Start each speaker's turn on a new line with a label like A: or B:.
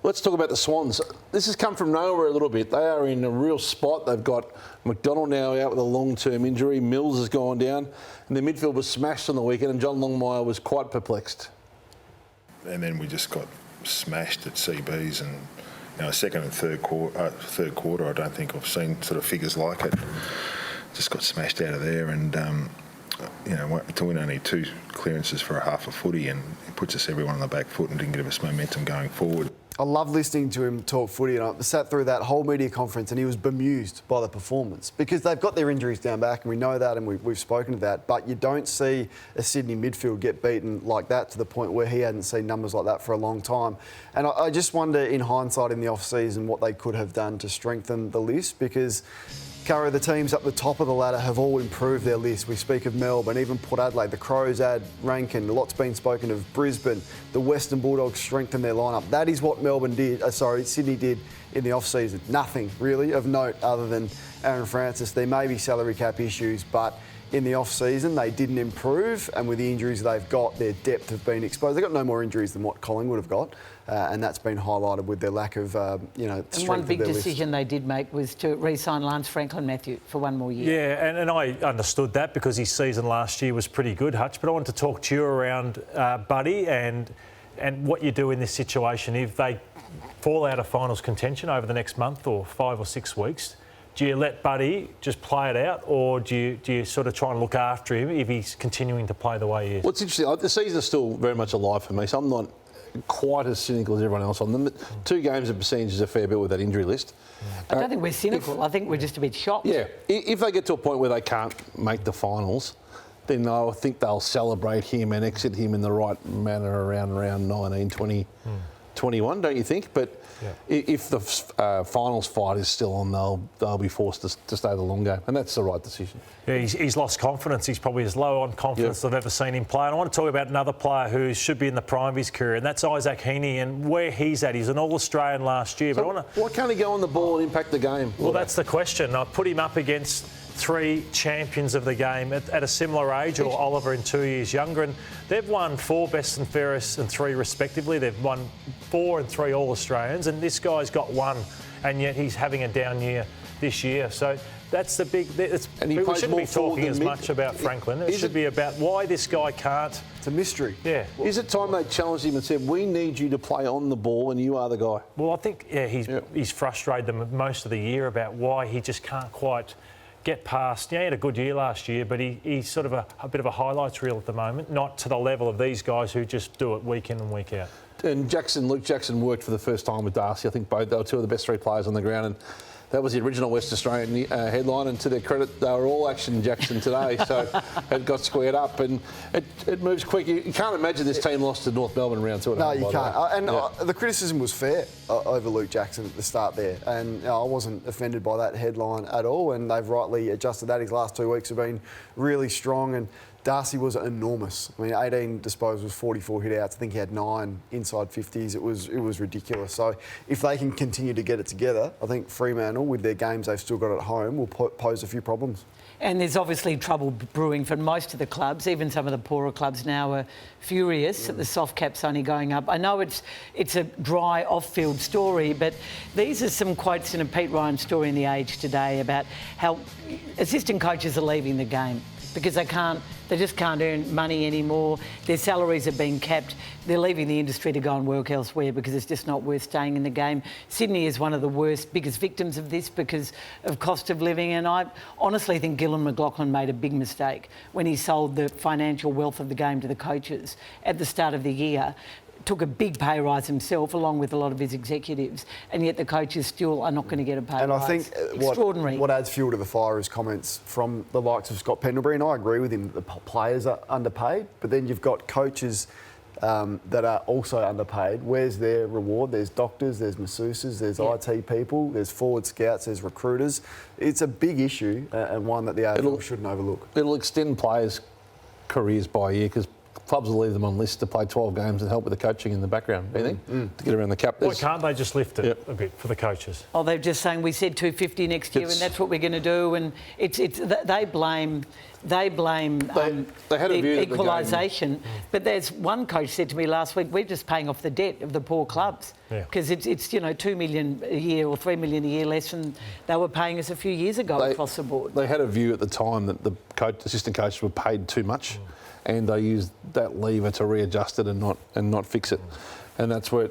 A: let's talk about the Swans. This has come from nowhere a little bit. They are in a real spot. They've got McDonald now out with a long-term injury. Mills has gone down. And their midfield was smashed on the weekend, and John Longmire was quite perplexed.
B: And then we just got smashed at CBs, and second and third quarter, I don't think I've seen sort of figures like it. Just got smashed out of there, and to win only 2 clearances for a half a footy, and it puts us everyone on the back foot and didn't give us momentum going forward.
C: I love listening to him talk footy, and I sat through that whole media conference and he was bemused by the performance because they've got their injuries down back, and we know that, and we've spoken to that, but you don't see a Sydney midfield get beaten like that to the point where he hadn't seen numbers like that for a long time. And I just wonder, in hindsight, in the off-season, what they could have done to strengthen the list, because Curry, the teams up the top of the ladder have all improved their list. We speak of Melbourne, even Port Adelaide, the Crows add Rankin, a lot's been spoken of Brisbane, the Western Bulldogs strengthen their lineup. That is what Sydney did in the off-season. Nothing really of note other than Aaron Francis. There may be salary cap issues, but in the off-season they didn't improve, and with the injuries they've got, their depth have been exposed. They've got no more injuries than what Collingwood have got, and that's been highlighted with their lack of, strength.
D: And one big decision they did make was to re-sign Lance Franklin, Matthew, for 1 more year.
E: Yeah, and I understood that because his season last year was pretty good, Hutch, but I wanted to talk to you around Buddy and what you do in this situation if they fall out of finals contention over the next month or 5 or 6 weeks. Do you let Buddy just play it out, or do you sort of try and look after him if he's continuing to play the way he is?
A: Well, it's interesting. The season's still very much alive for me, so I'm not quite as cynical as everyone else on them. But 2 games of percentage is a fair bit with that injury list.
D: I don't think we're cynical. I think we're just a bit shocked.
A: Yeah. If they get to a point where they can't make the finals, then I think they'll celebrate him and exit him in the right manner around round 19, 20, 21, don't you think? But if the finals fight is still on, they'll be forced to stay the long game, and that's the right decision.
E: Yeah, he's lost confidence. He's probably as low on confidence I've ever seen him play. And I want to talk about another player who should be in the prime of his career, and that's Isaac Heeney, and where he's at. He's an All-Australian last year.
A: So why can't he go on the ball and impact the game?
E: Well, that's the question. I put him up against 3 champions of the game at a similar age, or Oliver in 2 years younger, and they've won 4 best and fairest and 3 respectively. They've won 4 and 3 All-Australians, and this guy's got 1, and yet he's having a down year this year. So that's the big... we shouldn't be talking as much about Franklin. It should be about why this guy can't...
C: It's a mystery.
E: Yeah.
A: Is it time they challenged him and said, we need you to play on the ball and you are the guy?
E: Well, I think, he's frustrated them most of the year about why he just can't quite get past. He had a good year last year, but he's sort of a bit of a highlights reel at the moment, not to the level of these guys who just do it week in and week out. And
A: Luke Jackson worked for the first time with Darcy. I think both they were 2 of the best 3 players on the ground, and that was the original West Australian headline, and to their credit, they were all action Jackson today, so it got squared up, and it moves quick. You can't imagine this team lost to North Melbourne round 2.
C: No, you can't. The criticism was fair over Luke Jackson at the start there, and I wasn't offended by that headline at all, and they've rightly adjusted that. His last 2 weeks have been really strong, and Darcy was enormous. I mean, 18 disposals, 44 hit-outs. I think he had 9 inside 50s. It was ridiculous. So if they can continue to get it together, I think Fremantle, with their games they've still got at home, will pose a few problems.
D: And there's obviously trouble brewing for most of the clubs. Even some of the poorer clubs now are furious that the soft cap's only going up. I know it's a dry off-field story, but these are some quotes in a Pete Ryan story in The Age today about how assistant coaches are leaving the game because they just can't earn money anymore. Their salaries are being capped. They're leaving the industry to go and work elsewhere because it's just not worth staying in the game. Sydney is one of the biggest victims of this because of cost of living, and I honestly think Gillon McLachlan made a big mistake when he sold the financial wealth of the game to the coaches at the start of the year. Took a big pay rise himself, along with a lot of his executives, and yet the coaches still are not going to get a pay rise.
C: And I think what adds fuel to the fire is comments from the likes of Scott Pendlebury, and I agree with him, the players are underpaid, but then you've got coaches that are also underpaid. Where's their reward? There's doctors, there's masseuses, there's IT people, there's forward scouts, there's recruiters. It's a big issue and one that the AFL shouldn't overlook.
A: It'll extend players' careers by a year because clubs will leave them on lists to play 12 games and help with the coaching in the background, do you think? To get around the cap.
E: Why can't they just lift it a bit for the coaches?
D: Oh, they're just saying we said 250 next year and that's what we're going to do. And they blame they blame
A: they had a view
D: the
A: that the
D: equalisation. But there's one coach said to me last week, we're just paying off the debt of the poor clubs because it's 2 million a year or 3 million a year less than they were paying us a few years ago across the board.
A: They had a view at the time that the assistant coaches were paid too much, and they used that lever to readjust it and not fix it, and that's where